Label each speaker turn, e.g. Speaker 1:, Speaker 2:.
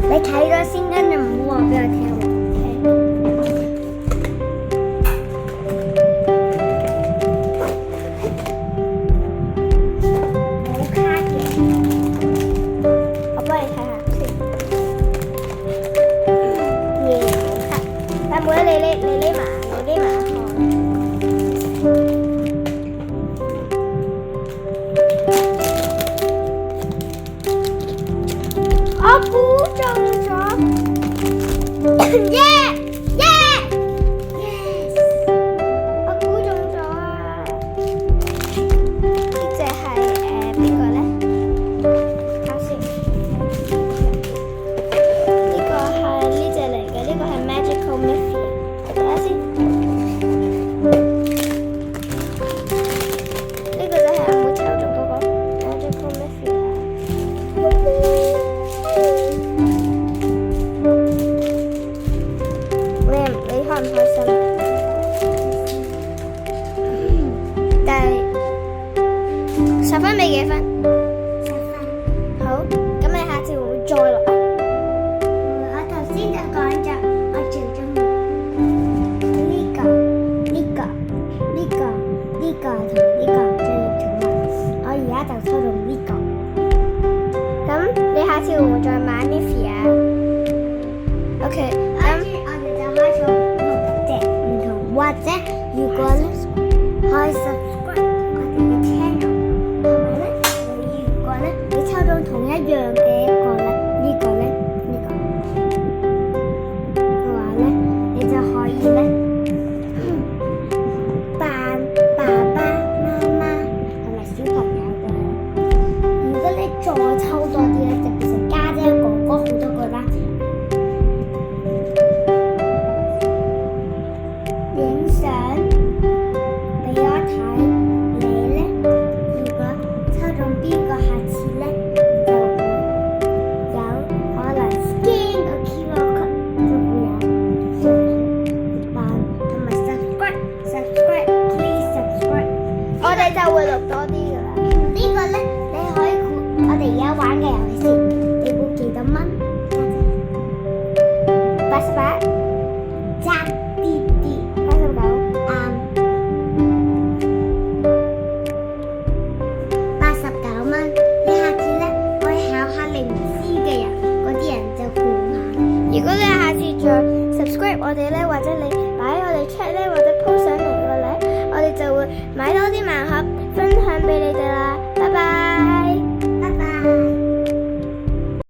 Speaker 1: 你睇咗先，跟住唔好話俾我聽喎。冇卡嘅，我幫你睇下先。耶，冇卡。但妹你匿埋看。我估中咗，耶！我估中咗啊！呢隻係邊個咧？睇下先，呢個係呢隻嚟嘅，呢個係 Magical Miffy。睇下先，呢個就係阿妹抽中嗰個 Magical Miffy 啦。你開唔開心？但係10分俾幾分？10分。好，咁你下次會唔會再落？我頭先就講咗，我最中意呢個同呢個最寵物。我而家就抽中呢個。咁你下次會唔會再買 Miffy 啊 ？OK。我哋就開咗6隻唔同，或者如果咧。